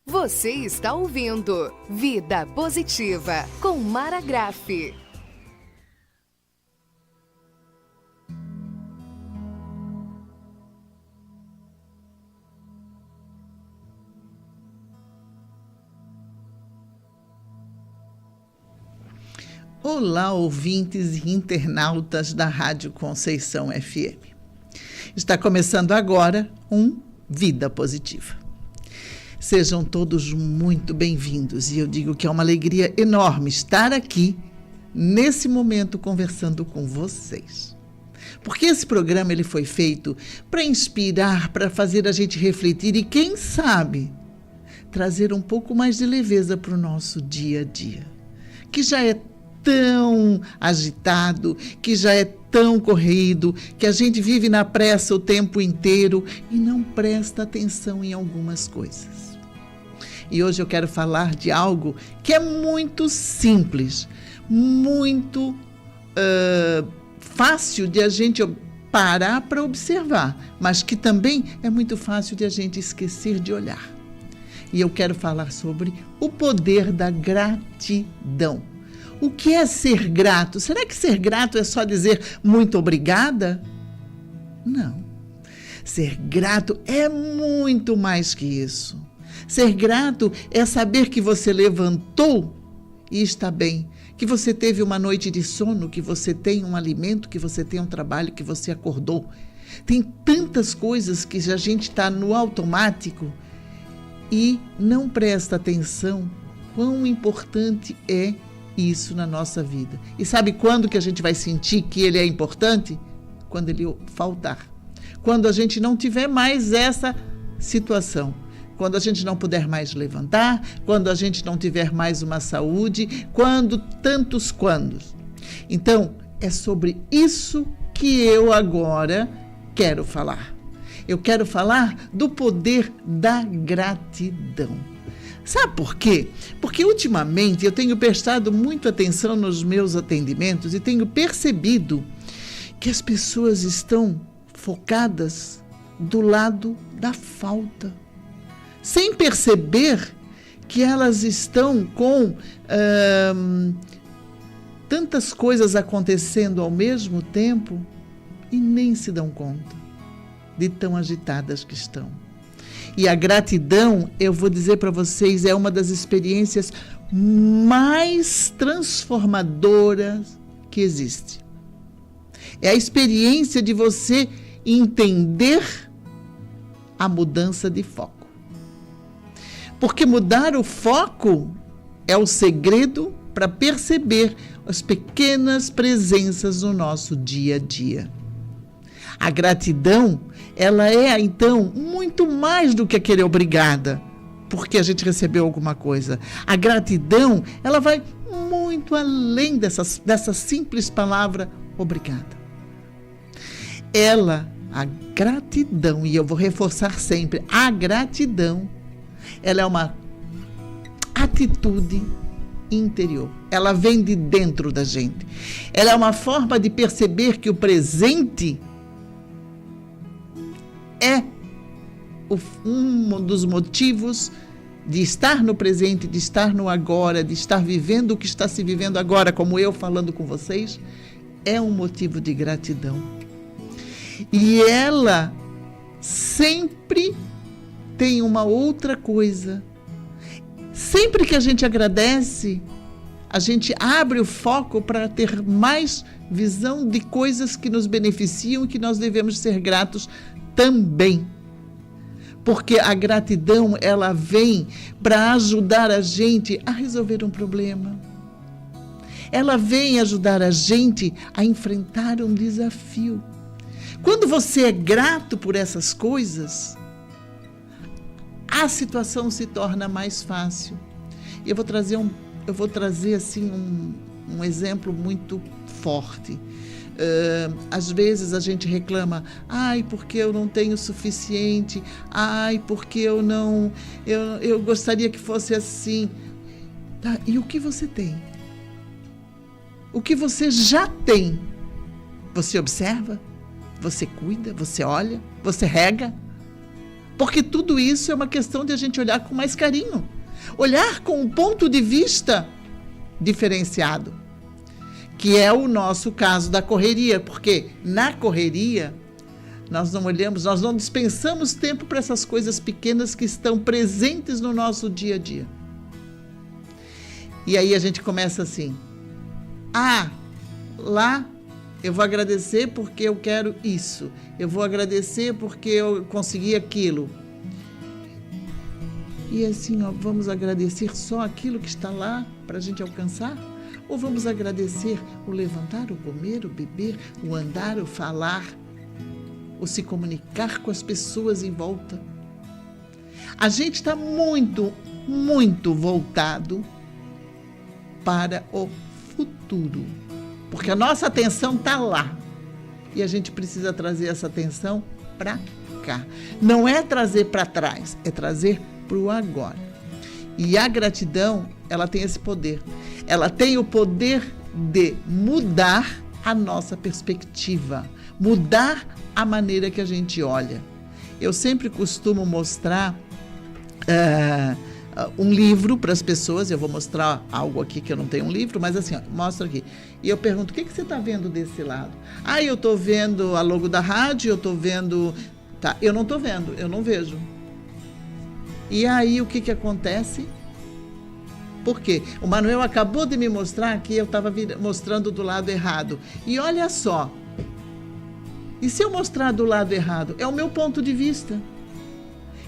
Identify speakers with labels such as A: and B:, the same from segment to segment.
A: Você está ouvindo Vida Positiva com Mara Graff.
B: Olá, ouvintes e internautas da Rádio Conceição FM. Está começando agora um Vida Positiva. Sejam todos muito bem-vindos e eu digo que é uma alegria enorme estar aqui nesse momento conversando com vocês. Porque esse programa ele foi feito para inspirar, para fazer a gente refletir e, quem sabe, trazer um pouco mais de leveza para o nosso dia a dia, que já é tão agitado, que já é tão corrido, que a gente vive na pressa o tempo inteiro e não presta atenção em algumas coisas. E hoje eu quero falar de algo que é muito simples, muito fácil de a gente parar para observar, mas que também é muito fácil de a gente esquecer de olhar. E eu quero falar sobre o poder da gratidão. O que é ser grato? Será que ser grato é só dizer muito obrigada? Não. Ser grato é muito mais que isso. Ser grato é saber que você levantou e está bem, que você teve uma noite de sono, que você tem um alimento, que você tem um trabalho, que você acordou. Tem tantas coisas que a gente está no automático e não presta atenção quão importante é isso na nossa vida. E sabe quando que a gente vai sentir que ele é importante? Quando ele faltar. Quando a gente não tiver mais essa situação. Quando a gente não puder mais levantar, quando a gente não tiver mais uma saúde, tantos quandos. Então, é sobre isso que eu agora quero falar. Eu quero falar do poder da gratidão. Sabe por quê? Porque ultimamente eu tenho prestado muita atenção nos meus atendimentos e tenho percebido que as pessoas estão focadas do lado da falta, sem perceber que elas estão com tantas coisas acontecendo ao mesmo tempo e nem se dão conta de tão agitadas que estão. E a gratidão, eu vou dizer para vocês, é uma das experiências mais transformadoras que existe. É a experiência de você entender a mudança de foco. Porque mudar o foco é o segredo para perceber as pequenas presenças no nosso dia a dia. A gratidão, ela é, então, muito mais do que aquele obrigada, porque a gente recebeu alguma coisa. A gratidão, ela vai muito além dessa simples palavra obrigada. A gratidão, e eu vou reforçar sempre, a gratidão, ela é uma atitude interior. Ela vem de dentro da gente. Ela é uma forma de perceber que o presente é um dos motivos de estar no presente, de estar no agora, de estar vivendo o que está se vivendo agora, como eu falando com vocês, é um motivo de gratidão. E ela sempre tem uma outra coisa. Sempre que a gente agradece, a gente abre o foco para ter mais visão de coisas que nos beneficiam e que nós devemos ser gratos também. Porque a gratidão, ela vem para ajudar a gente a resolver um problema. Ela vem ajudar a gente a enfrentar um desafio. Quando você é grato por essas coisas, a situação se torna mais fácil. E eu vou trazer assim um exemplo muito forte. Às vezes a gente reclama, porque eu não tenho o suficiente, porque eu gostaria que fosse assim. Tá, e o que você tem? O que você já tem? Você observa? Você cuida? Você olha? Você rega? Porque tudo isso é uma questão de a gente olhar com mais carinho. Olhar com um ponto de vista diferenciado. Que é o nosso caso da correria. Porque na correria, nós não olhamos, nós não dispensamos tempo para essas coisas pequenas que estão presentes no nosso dia a dia. E aí a gente começa assim. Lá eu vou agradecer porque eu quero isso. Eu vou agradecer porque eu consegui aquilo. E assim, vamos agradecer só aquilo que está lá para a gente alcançar? Ou vamos agradecer o levantar, o comer, o beber, o andar, o falar, o se comunicar com as pessoas em volta? A gente está muito, muito voltado para o futuro. Porque a nossa atenção está lá. E a gente precisa trazer essa atenção para cá. Não é trazer para trás, é trazer para o agora. E a gratidão, ela tem esse poder. Ela tem o poder de mudar a nossa perspectiva, mudar a maneira que a gente olha. Eu sempre costumo mostrar um livro para as pessoas. Eu vou mostrar algo aqui que eu não tenho um livro, mas assim, mostro aqui. E eu pergunto, o que você está vendo desse lado? Eu estou vendo a logo da rádio, eu estou vendo... Tá, eu não estou vendo, eu não vejo. E aí, o que acontece? Por quê? O Manuel acabou de me mostrar que eu estava mostrando do lado errado. E olha só, e se eu mostrar do lado errado? É o meu ponto de vista.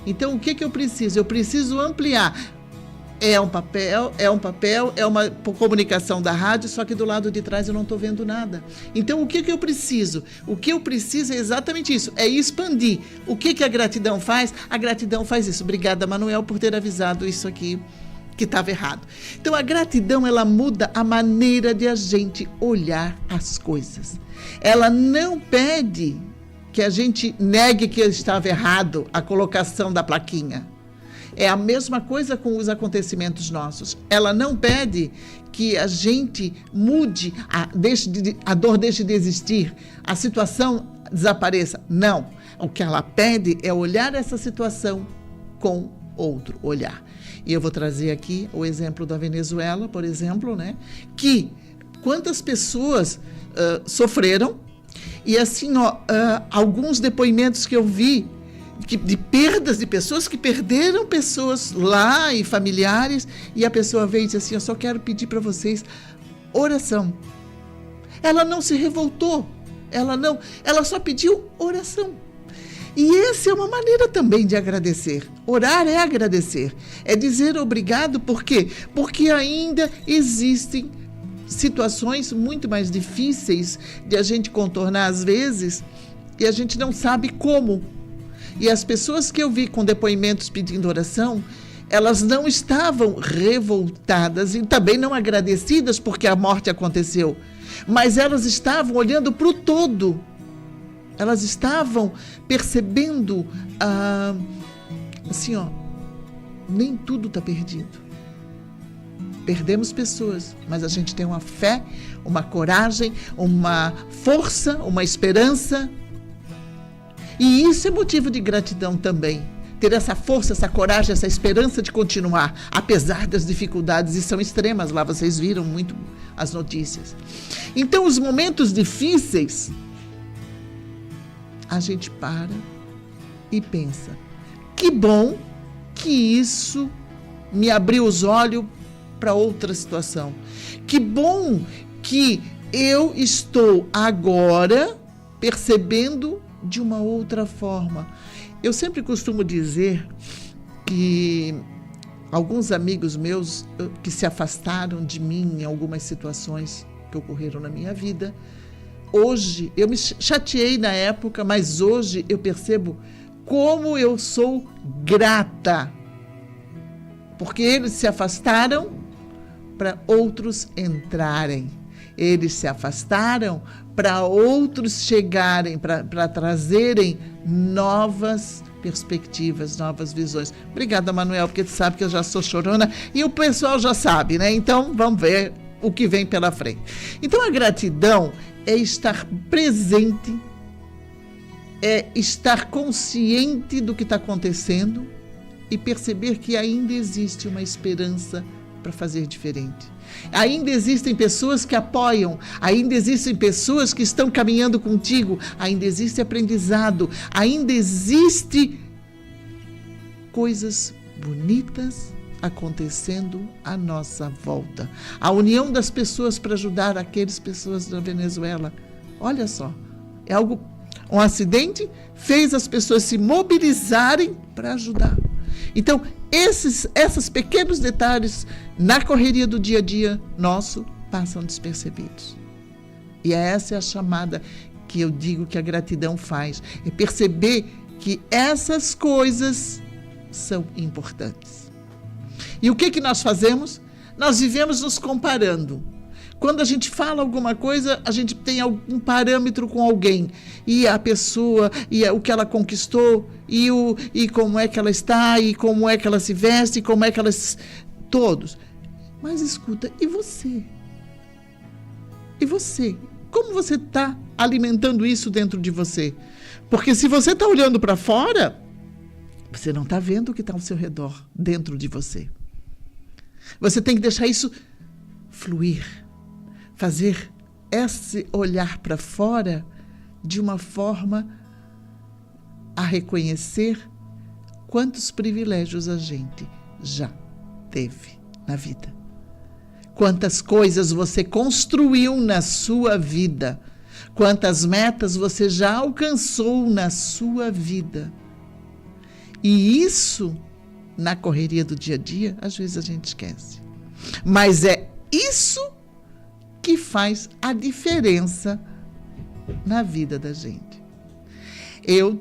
B: Então, o que eu preciso? Eu preciso ampliar. É um papel, é uma comunicação da rádio, só que do lado de trás eu não estou vendo nada. Então, o que eu preciso? O que eu preciso é exatamente isso, é expandir. O que a gratidão faz? A gratidão faz isso. Obrigada, Manuel, por ter avisado isso aqui, que estava errado. Então, a gratidão, ela muda a maneira de a gente olhar as coisas. Ela não pede que a gente negue que estava errado a colocação da plaquinha. É a mesma coisa com os acontecimentos nossos. Ela não pede que a gente mude, a dor deixe de existir, a situação desapareça. Não. O que ela pede é olhar essa situação com outro olhar. E eu vou trazer aqui o exemplo da Venezuela, por exemplo, né? Que quantas pessoas sofreram, e assim, alguns depoimentos que eu vi, de perdas de pessoas que perderam pessoas lá e familiares, e a pessoa veio e disse assim, eu só quero pedir para vocês oração. Ela não se revoltou, ela só pediu oração. E essa é uma maneira também de agradecer. Orar é agradecer, é dizer obrigado. Por quê? Porque ainda existem situações muito mais difíceis de a gente contornar às vezes, e a gente não sabe como. E as pessoas que eu vi com depoimentos pedindo oração, elas não estavam revoltadas e também não agradecidas porque a morte aconteceu, mas elas estavam olhando para o todo. Elas estavam percebendo, assim, nem tudo está perdido. Perdemos pessoas, mas a gente tem uma fé, uma coragem, uma força, uma esperança. E isso é motivo de gratidão também. Ter essa força, essa coragem, essa esperança de continuar, apesar das dificuldades, e são extremas lá, vocês viram muito as notícias. Então, os momentos difíceis, a gente para e pensa, que bom que isso me abriu os olhos para outra situação. Que bom que eu estou agora percebendo de uma outra forma. Eu sempre costumo dizer que alguns amigos meus que se afastaram de mim em algumas situações que ocorreram na minha vida, hoje, eu me chateei na época, mas hoje eu percebo como eu sou grata, porque eles se afastaram para outros entrarem. Eles se afastaram para outros chegarem, para trazerem novas perspectivas, novas visões. Obrigada, Manuel, porque tu sabe que eu já sou chorona e o pessoal já sabe, né? Então, vamos ver o que vem pela frente. Então, a gratidão é estar presente é estar consciente do que está acontecendo e perceber que ainda existe uma esperança para fazer diferente. Ainda existem pessoas que apoiam, ainda existem pessoas que estão caminhando contigo, ainda existe aprendizado, ainda existe coisas bonitas acontecendo à nossa volta. A união das pessoas para ajudar aquelas pessoas da Venezuela. Olha só, é algo, um acidente fez as pessoas se mobilizarem para ajudar. Então, esses pequenos detalhes na correria do dia a dia nosso passam despercebidos. E essa é a chamada que eu digo que a gratidão faz. É perceber que essas coisas são importantes. E o que nós fazemos? Nós vivemos nos comparando. Quando a gente fala alguma coisa, a gente tem algum parâmetro com alguém. E a pessoa, e o que ela conquistou, e como é que ela está, e como é que ela se veste, e como é que ela... Todos. Mas escuta, e você? E você? Como você está alimentando isso dentro de você? Porque se você está olhando para fora, você não está vendo o que está ao seu redor, dentro de você. Você tem que deixar isso fluir. Fazer esse olhar para fora de uma forma a reconhecer quantos privilégios a gente já teve na vida. Quantas coisas você construiu na sua vida. Quantas metas você já alcançou na sua vida. E isso, na correria do dia a dia, às vezes a gente esquece. Mas é isso que faz a diferença na vida da gente. Eu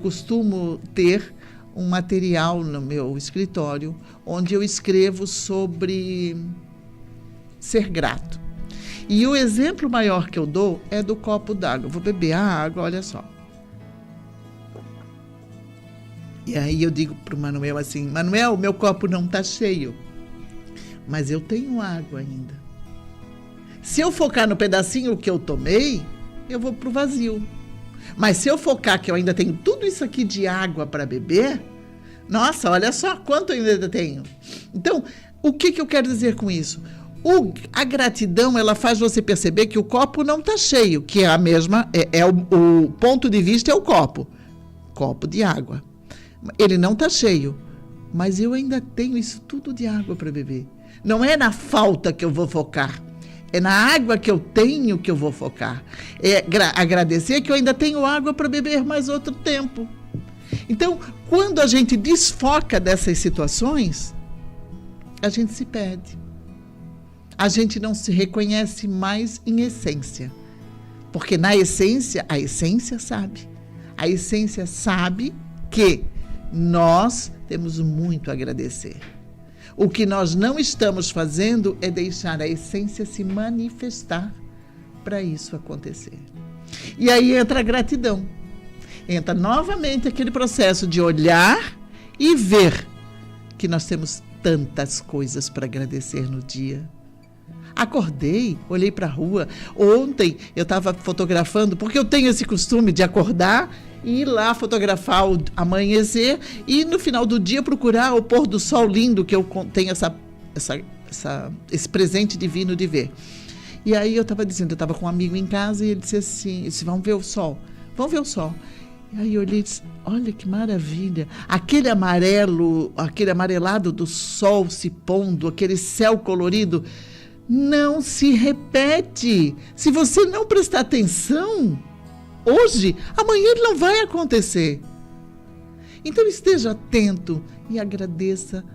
B: costumo ter um material no meu escritório onde eu escrevo sobre ser grato. E o exemplo maior que eu dou é do copo d'água. Vou beber a água, olha só. E aí eu digo para o Manuel assim, Manuel, meu copo não está cheio, mas eu tenho água ainda. Se eu focar no pedacinho que eu tomei, eu vou para o vazio. Mas se eu focar que eu ainda tenho tudo isso aqui de água para beber, nossa, olha só quanto eu ainda tenho. Então, o que eu quero dizer com isso? A gratidão, ela faz você perceber que o copo não está cheio, que é a mesma, o ponto de vista é o copo de água. Ele não está cheio, mas eu ainda tenho isso tudo de água para beber. Não é na falta que eu vou focar, é na água que eu tenho que eu vou focar. É agradecer que eu ainda tenho água para beber mais outro tempo. Então, quando a gente desfoca dessas situações, a gente se perde. A gente não se reconhece mais em essência. Porque na essência, a essência sabe. A essência sabe que nós temos muito a agradecer. O que nós não estamos fazendo é deixar a essência se manifestar para isso acontecer. E aí entra a gratidão. Entra novamente aquele processo de olhar e ver que nós temos tantas coisas para agradecer no dia. Acordei, olhei para a rua. Ontem eu estava fotografando, porque eu tenho esse costume de acordar e ir lá fotografar o amanhecer e no final do dia procurar o pôr do sol lindo que eu tenho esse presente divino de ver. E aí eu estava dizendo, eu estava com um amigo em casa e ele disse assim, vamos ver o sol, vamos ver o sol. E aí eu olhei e disse, olha que maravilha, aquele amarelado do sol se pondo, aquele céu colorido, não se repete. Se você não prestar atenção hoje, amanhã ele não vai acontecer. Então esteja atento e agradeça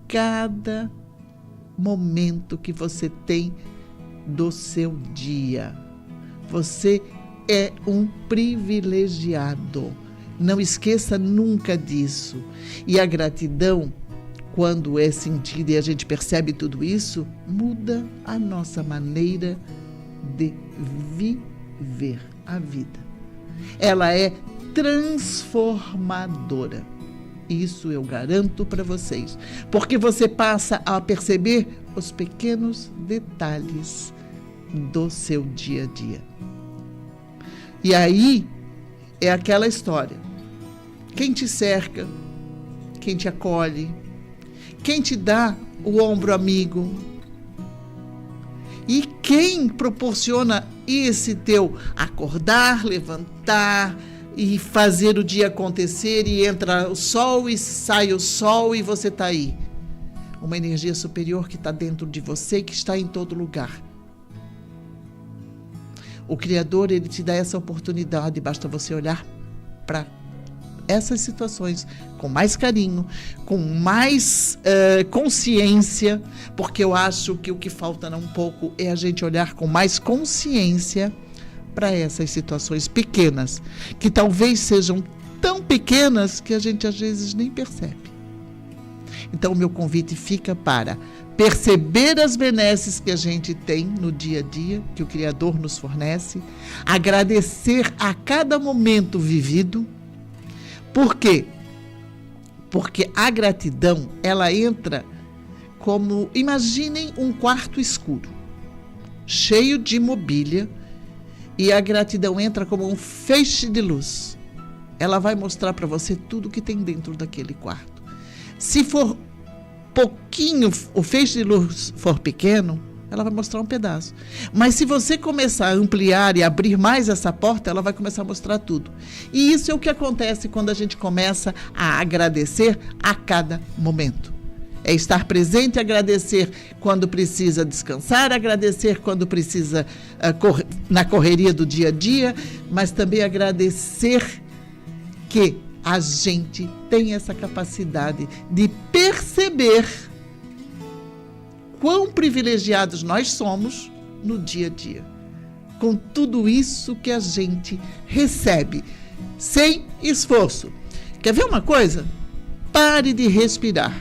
B: cada momento que você tem do seu dia. Você é um privilegiado. Não esqueça nunca disso. E a gratidão, quando é sentida e a gente percebe tudo isso, muda a nossa maneira de viver a vida. Ela é transformadora. Isso eu garanto para vocês. Porque você passa a perceber os pequenos detalhes do seu dia a dia. E aí é aquela história. Quem te cerca, quem te acolhe, quem te dá o ombro amigo e quem proporciona esse teu acordar, levantar e fazer o dia acontecer, e entra o sol e sai o sol e você está aí. Uma energia superior que está dentro de você, que está em todo lugar. O Criador, ele te dá essa oportunidade, basta você olhar para essas situações com mais carinho, com mais consciência, porque eu acho que o que falta um pouco é a gente olhar com mais consciência para essas situações pequenas, que talvez sejam tão pequenas que a gente às vezes nem percebe. Então o meu convite fica para perceber as benesses que a gente tem no dia a dia, que o Criador nos fornece, agradecer a cada momento vivido. Por quê? Porque a gratidão, ela entra como, imaginem um quarto escuro, cheio de mobília, e a gratidão entra como um feixe de luz. Ela vai mostrar para você tudo que tem dentro daquele quarto. Se for pouquinho, o feixe de luz for pequeno, ela vai mostrar um pedaço. Mas se você começar a ampliar e abrir mais essa porta, ela vai começar a mostrar tudo. E isso é o que acontece quando a gente começa a agradecer a cada momento. É estar presente, agradecer quando precisa descansar, agradecer quando precisa na correria do dia a dia, mas também agradecer que a gente tem essa capacidade de perceber quão privilegiados nós somos no dia a dia, com tudo isso que a gente recebe, sem esforço. Quer ver uma coisa? Pare de respirar.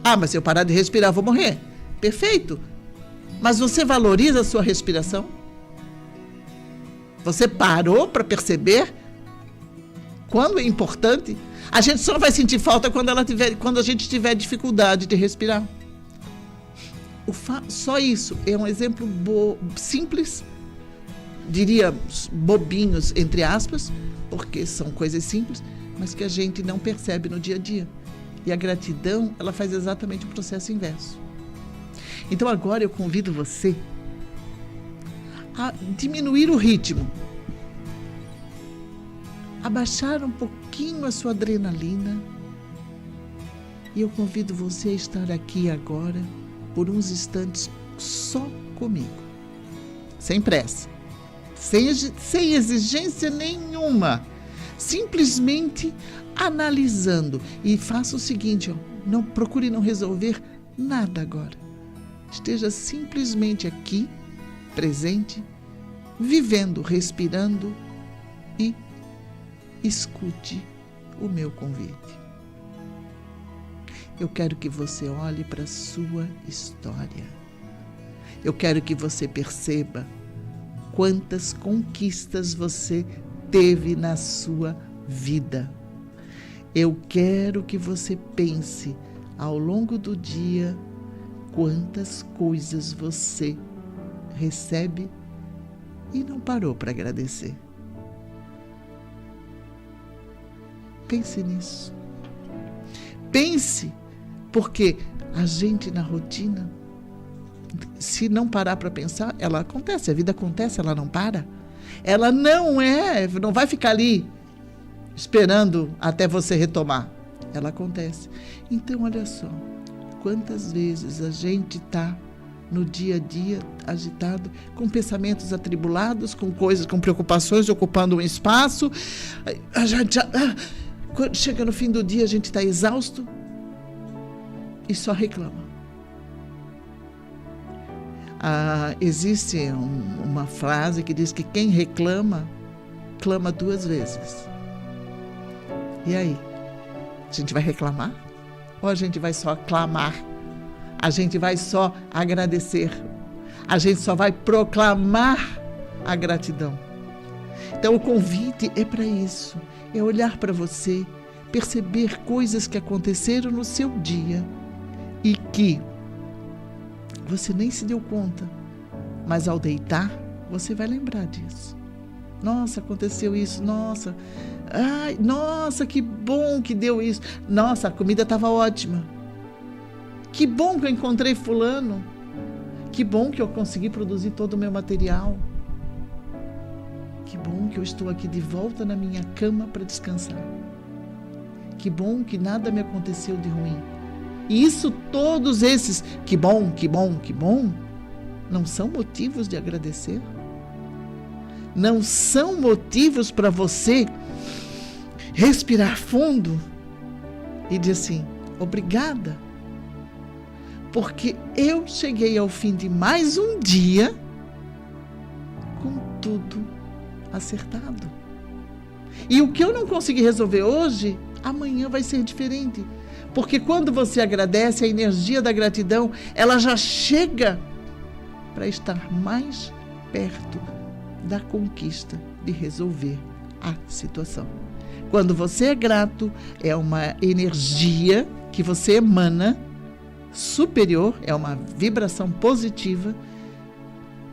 B: Ah, mas se eu parar de respirar, eu vou morrer. Perfeito. Mas você valoriza a sua respiração? Você parou para perceber quando é importante? A gente só vai sentir falta quando a gente tiver dificuldade de respirar. Só isso é um exemplo simples, diríamos bobinhos, entre aspas, porque são coisas simples, mas que a gente não percebe no dia a dia. E a gratidão, ela faz exatamente o processo inverso. Então agora eu convido você a diminuir o ritmo, a baixar um pouquinho a sua adrenalina, e eu convido você a estar aqui agora por uns instantes só comigo, sem pressa, sem exigência nenhuma, simplesmente analisando. E faça o seguinte, não procure não resolver nada agora. Esteja simplesmente aqui, presente, vivendo, respirando, e escute o meu convite. Eu quero que você olhe para a sua história. Eu quero que você perceba quantas conquistas você teve na sua vida. Eu quero que você pense ao longo do dia quantas coisas você recebe e não parou para agradecer. Pense nisso. Pense, porque a gente na rotina, se não parar para pensar, ela acontece, a vida acontece, ela não para. Ela não vai ficar ali esperando até você retomar. Ela acontece. Então, olha só, quantas vezes a gente está no dia a dia agitado, com pensamentos atribulados, com coisas, com preocupações, ocupando um espaço. Quando chega no fim do dia, a gente está exausto e só reclama. Existe uma frase que diz que quem reclama, clama 2 vezes. E aí? A gente vai reclamar? Ou a gente vai só clamar? A gente vai só agradecer? A gente só vai proclamar a gratidão? Então o convite é para isso. É olhar para você, perceber coisas que aconteceram no seu dia e que você nem se deu conta, mas ao deitar, você vai lembrar disso. Nossa, aconteceu isso, nossa. Ai, nossa, que bom que deu isso. Nossa, a comida estava ótima. Que bom que eu encontrei fulano. Que bom que eu consegui produzir todo o meu material. Que bom que eu estou aqui de volta na minha cama para descansar. Que bom que nada me aconteceu de ruim. E isso, todos esses, que bom, que bom, que bom, não são motivos de agradecer? Não são motivos para você respirar fundo e dizer assim, obrigada, porque eu cheguei ao fim de mais um dia com tudo acertado. E o que eu não consegui resolver hoje, amanhã vai ser diferente. Porque quando você agradece, a energia da gratidão, ela já chega para estar mais perto da conquista de resolver a situação. Quando você é grato, é uma energia que você emana superior, é uma vibração positiva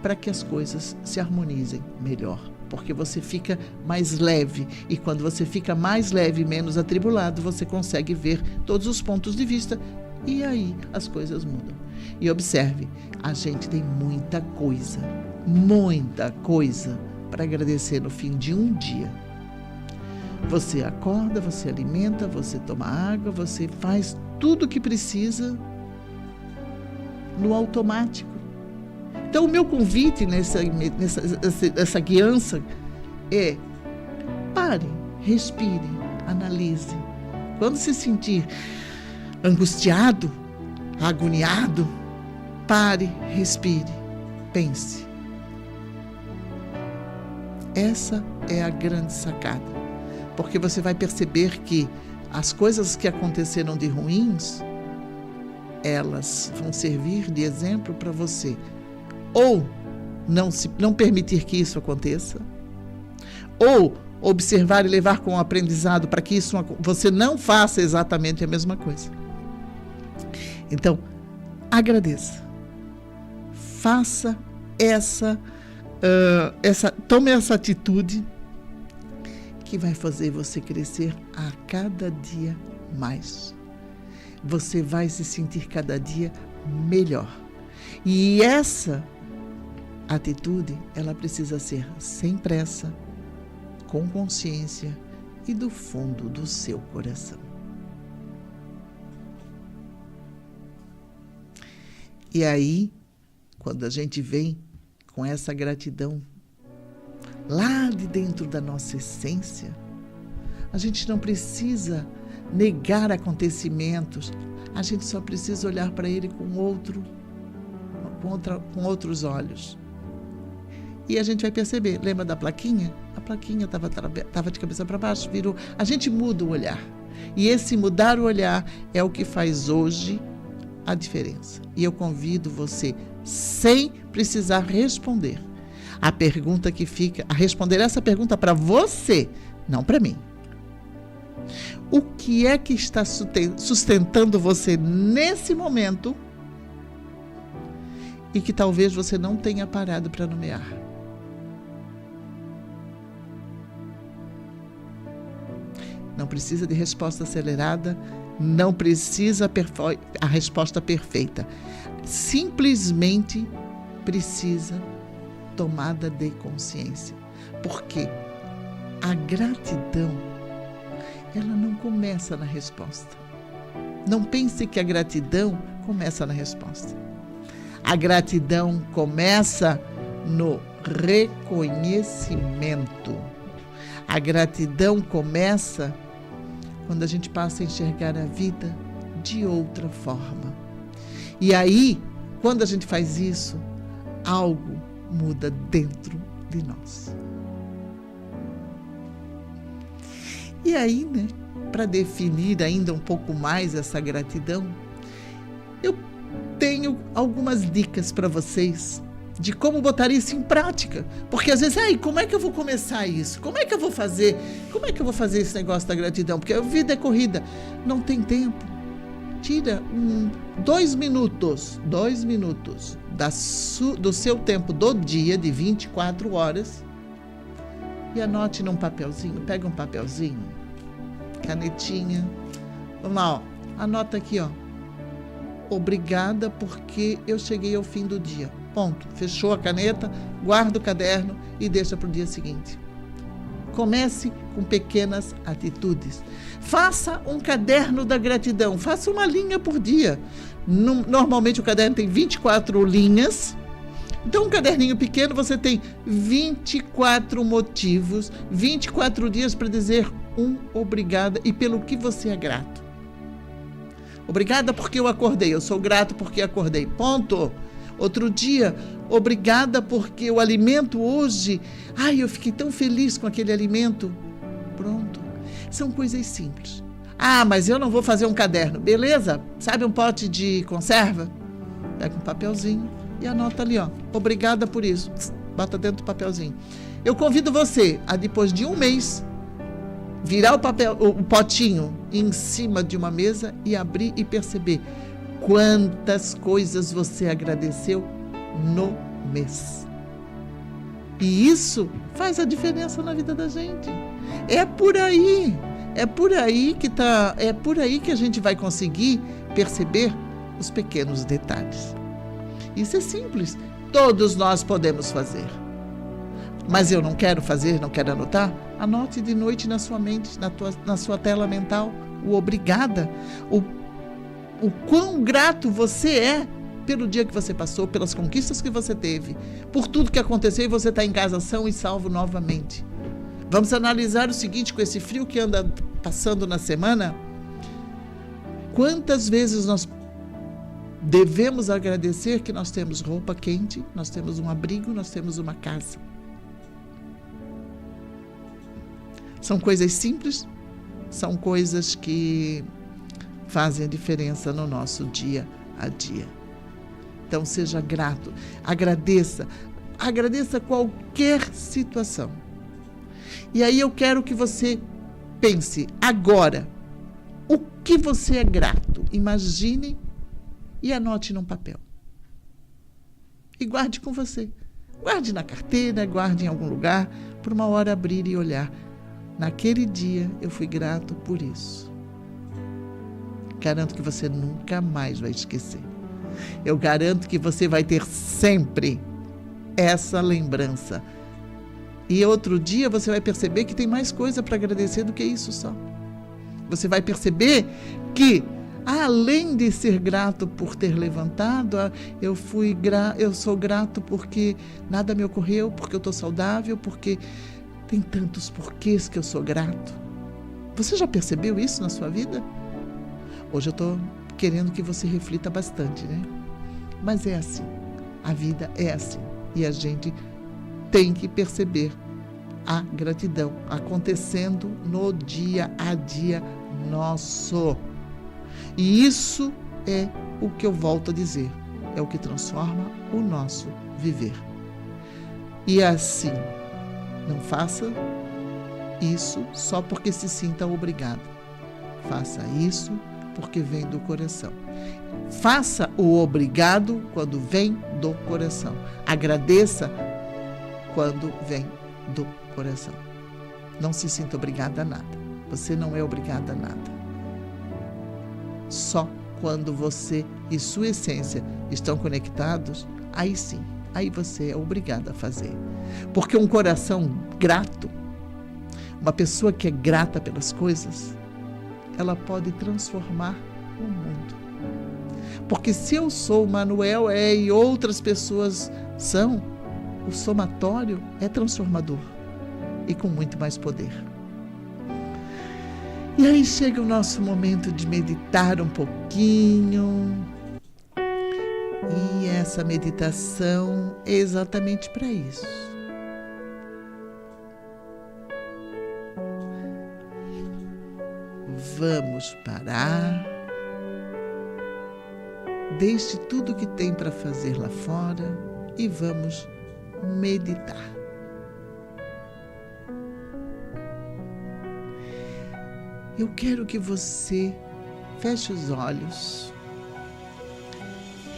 B: para que as coisas se harmonizem melhor. Porque você fica mais leve, e quando você fica mais leve e menos atribulado, você consegue ver todos os pontos de vista, e aí as coisas mudam. E observe, a gente tem muita coisa para agradecer no fim de um dia. Você acorda, você alimenta, você toma água, você faz tudo o que precisa no automático. Então, o meu convite nessa guiança é: pare, respire, analise. Quando se sentir angustiado, agoniado, pare, respire, pense. Essa é a grande sacada, porque você vai perceber que as coisas que aconteceram de ruins, elas vão servir de exemplo para você. Ou não permitir que isso aconteça, ou observar e levar como aprendizado para que você não faça exatamente a mesma coisa. Então, agradeça. Faça tome essa atitude que vai fazer você crescer a cada dia mais. Você vai se sentir cada dia melhor. E essa atitude, ela precisa ser sem pressa, com consciência e do fundo do seu coração. E aí, quando a gente vem com essa gratidão lá de dentro da nossa essência, a gente não precisa negar acontecimentos, a gente só precisa olhar para ele com outros olhos. E a gente vai perceber, lembra da plaquinha? A plaquinha estava de cabeça para baixo, virou. A gente muda o olhar. E esse mudar o olhar é o que faz hoje a diferença. E eu convido você, sem precisar responder, a pergunta que fica, a responder essa pergunta para você, não para mim. O que é que está sustentando você nesse momento e que talvez você não tenha parado para nomear? Não precisa de resposta acelerada, não precisa a resposta perfeita. Simplesmente precisa tomada de consciência. Porque a gratidão, ela não começa na resposta. Não pense que a gratidão começa na resposta. A gratidão começa no reconhecimento. A gratidão começa quando a gente passa a enxergar a vida de outra forma. E aí, quando a gente faz isso, algo muda dentro de nós. E aí, para definir ainda um pouco mais essa gratidão, eu tenho algumas dicas para vocês de como botar isso em prática. Porque às vezes, como é que eu vou começar isso? Como é que eu vou fazer? Como é que eu vou fazer esse negócio da gratidão? Porque a vida é corrida, não tem tempo. Tira 2 minutos do seu tempo do dia, de 24 horas, e anote num papelzinho. Pega um papelzinho, canetinha. Vamos lá, ó. Anota aqui, ó. Obrigada porque eu cheguei ao fim do dia. Ponto. Fechou a caneta, guarda o caderno e deixa para o dia seguinte. Comece com pequenas atitudes. Faça um caderno da gratidão. Faça uma linha por dia. Normalmente o caderno tem 24 linhas. Então, um caderninho pequeno, você tem 24 motivos, 24 dias para dizer obrigada e pelo que você é grato. Obrigada porque eu acordei. Eu sou grato porque acordei. Ponto. Outro dia, obrigada porque o alimento hoje, eu fiquei tão feliz com aquele alimento. Pronto. São coisas simples. Mas eu não vou fazer um caderno. Beleza? Sabe um pote de conserva? Pega um papelzinho e anota ali, ó. Obrigada por isso. Bota dentro do papelzinho. Eu convido você a, depois de um mês, virar o potinho em cima de uma mesa e abrir e perceber quantas coisas você agradeceu no mês. E isso faz a diferença na vida da gente. É por aí que a gente vai conseguir perceber os pequenos detalhes. Isso é simples, todos nós podemos fazer. Mas eu não quero fazer, não quero anotar? Anote de noite na sua mente, na sua tela mental, o obrigada, o quão grato você é pelo dia que você passou, pelas conquistas que você teve, por tudo que aconteceu e você está em casa são e salvo novamente. Vamos analisar o seguinte, com esse frio que anda passando na semana, quantas vezes nós devemos agradecer que nós temos roupa quente, nós temos um abrigo, nós temos uma casa. São coisas simples, são coisas que fazem a diferença no nosso dia a dia. Então, seja grato, agradeça qualquer situação. E aí eu quero que você pense agora, o que você é grato? Imagine e anote num papel. E guarde com você. Guarde na carteira, guarde em algum lugar, por uma hora abrir e olhar. Naquele dia eu fui grato por isso. Garanto que você nunca mais vai esquecer. Eu garanto que você vai ter sempre essa lembrança. E outro dia você vai perceber que tem mais coisa para agradecer do que isso só. Você vai perceber que, além de ser grato por ter levantado, eu sou grato porque nada me ocorreu, porque eu estou saudável, porque tem tantos porquês que eu sou grato. Você já percebeu isso na sua vida? Hoje eu estou querendo que você reflita bastante, né? Mas é assim, a vida é assim. E a gente tem que perceber a gratidão acontecendo no dia a dia nosso. E isso é o que eu volto a dizer, é o que transforma o nosso viver. E assim, não faça isso só porque se sinta obrigado. Faça isso porque vem do coração. Faça o obrigado quando vem do coração. Agradeça quando vem do coração. Não se sinta obrigada a nada. Você não é obrigada a nada. Só quando você e sua essência estão conectados, aí sim, aí você é obrigada a fazer. Porque um coração grato, uma pessoa que é grata pelas coisas, ela pode transformar o mundo. Porque se eu sou, o Manuel e outras pessoas são, o somatório é transformador e com muito mais poder. E aí chega o nosso momento de meditar um pouquinho. E essa meditação é exatamente para isso. Vamos parar. Deixe tudo que tem para fazer lá fora e vamos meditar. Eu quero que você feche os olhos,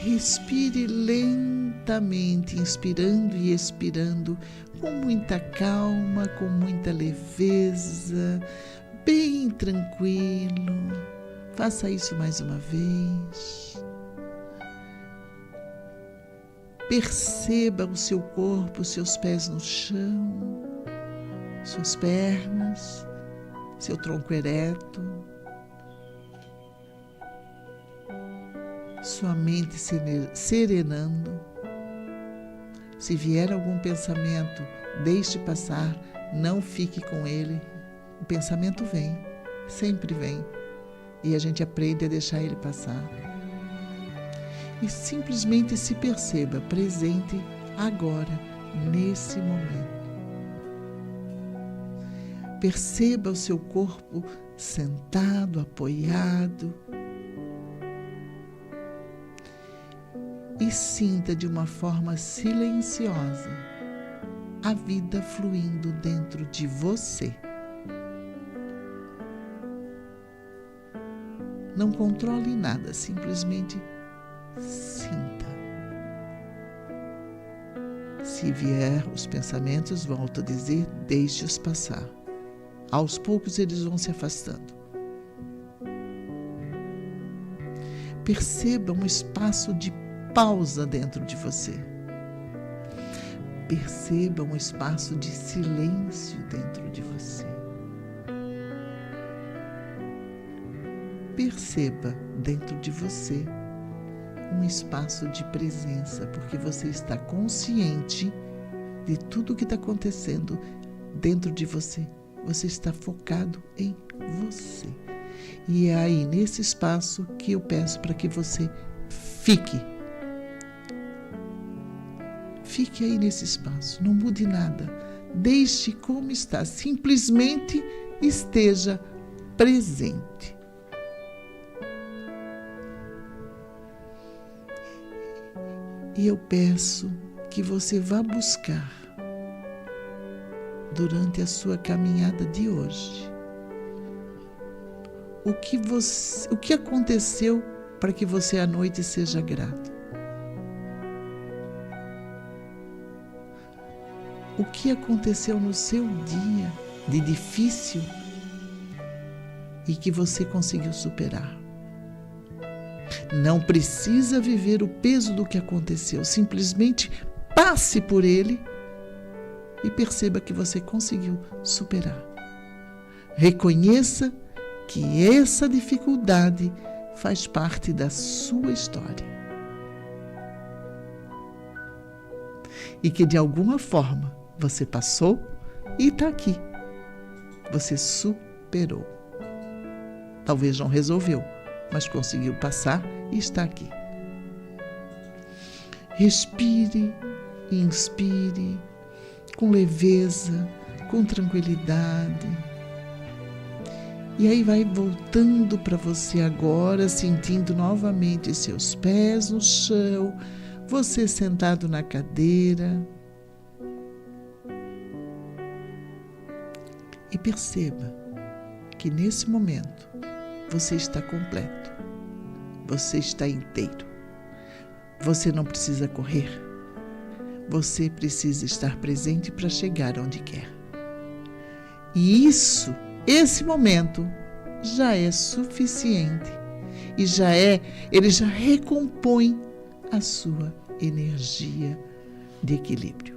B: respire lentamente, inspirando e expirando com muita calma, com muita leveza, bem tranquilo. Faça isso mais uma vez. Perceba o seu corpo, os seus pés no chão, suas pernas, seu tronco ereto, sua mente serenando. Se vier algum pensamento, deixe passar, não fique com ele. O pensamento vem, sempre vem, e a gente aprende a deixar ele passar. E simplesmente se perceba presente agora, nesse momento. Perceba o seu corpo sentado, apoiado, e sinta de uma forma silenciosa a vida fluindo dentro de você. Não controle nada, simplesmente sinta. Se vier os pensamentos, volto a dizer, deixe-os passar. Aos poucos eles vão se afastando. Perceba um espaço de pausa dentro de você. Perceba um espaço de silêncio dentro de você. Perceba dentro de você um espaço de presença, porque você está consciente de tudo que está acontecendo dentro de você. Você está focado em você. E é aí, nesse espaço, que eu peço para que você fique. Fique aí nesse espaço, não mude nada. Deixe como está, simplesmente esteja presente. E eu peço que você vá buscar, durante a sua caminhada de hoje, o que aconteceu para que você à noite seja grato. O que aconteceu no seu dia de difícil e que você conseguiu superar. Não precisa viver o peso do que aconteceu, simplesmente passe por ele e perceba que você conseguiu superar. Reconheça que essa dificuldade faz parte da sua história. E que de alguma forma você passou e está aqui. Você superou. Talvez não resolveu, mas conseguiu passar e está aqui. Respire, inspire, com leveza, com tranquilidade. E aí vai voltando para você agora, sentindo novamente seus pés no chão, você sentado na cadeira. E perceba que nesse momento você está completo, você está inteiro. Você não precisa correr, você precisa estar presente para chegar onde quer. E esse momento já é suficiente e ele já recompõe a sua energia de equilíbrio.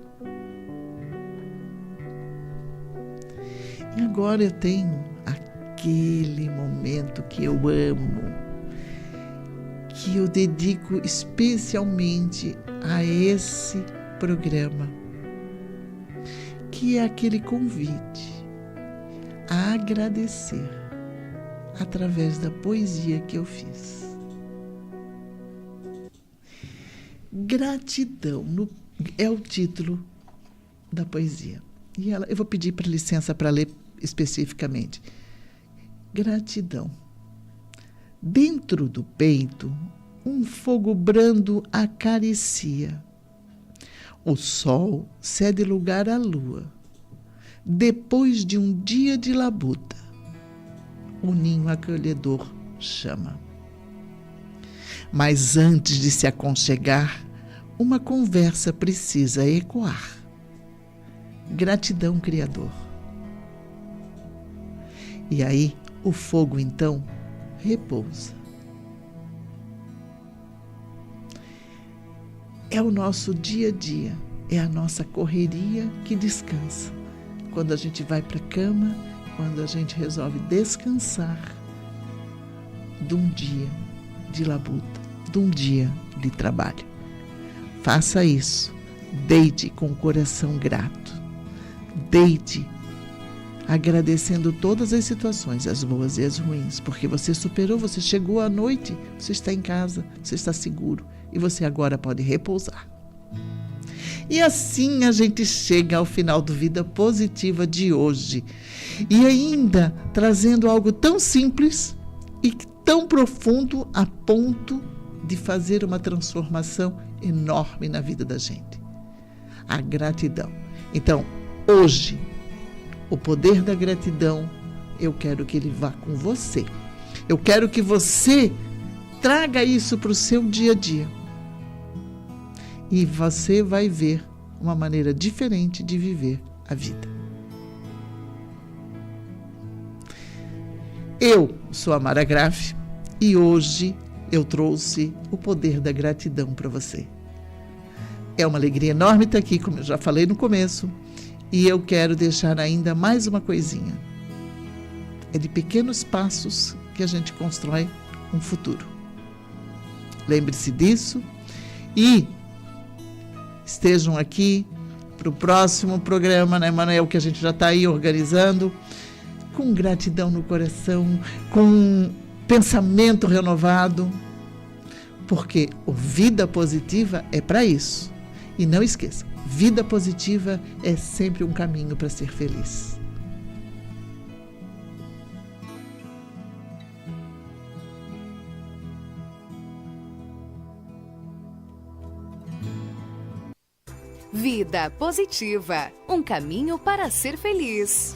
B: E agora eu tenho aquele momento que eu amo, que eu dedico especialmente a esse programa, que é aquele convite a agradecer através da poesia que eu fiz. Gratidão é o título da poesia. E eu vou pedir para licença para ler especificamente. Gratidão. Dentro do peito, um fogo brando acaricia. O sol cede lugar à lua. Depois de um dia de labuta, o ninho acolhedor chama. Mas antes de se aconchegar, uma conversa precisa ecoar. Gratidão, Criador. E aí, o fogo, então, repousa. É o nosso dia a dia, é a nossa correria que descansa. Quando a gente vai para a cama, quando a gente resolve descansar de um dia de labuta, de um dia de trabalho. Faça isso. Deite com o coração grato. Deite agradecendo todas as situações, as boas e as ruins, porque você superou, você chegou à noite, você está em casa, você está seguro e você agora pode repousar. E assim a gente chega ao final do Vida Positiva de hoje. E ainda trazendo algo tão simples e tão profundo a ponto de fazer uma transformação enorme na vida da gente. A gratidão. Então, hoje, o poder da gratidão, eu quero que ele vá com você. Eu quero que você traga isso para o seu dia a dia. E você vai ver uma maneira diferente de viver a vida. Eu sou a Mara Graff e hoje eu trouxe o poder da gratidão para você. É uma alegria enorme estar aqui, como eu já falei no começo, e eu quero deixar ainda mais uma coisinha. É de pequenos passos que a gente constrói um futuro. Lembre-se disso e estejam aqui para o próximo programa, né, Manuel, que a gente já está aí organizando, com gratidão no coração, com pensamento renovado, porque o Vida Positiva é para isso. E não esqueça, vida positiva é sempre um caminho para ser feliz.
A: Vida Positiva, um caminho para ser feliz.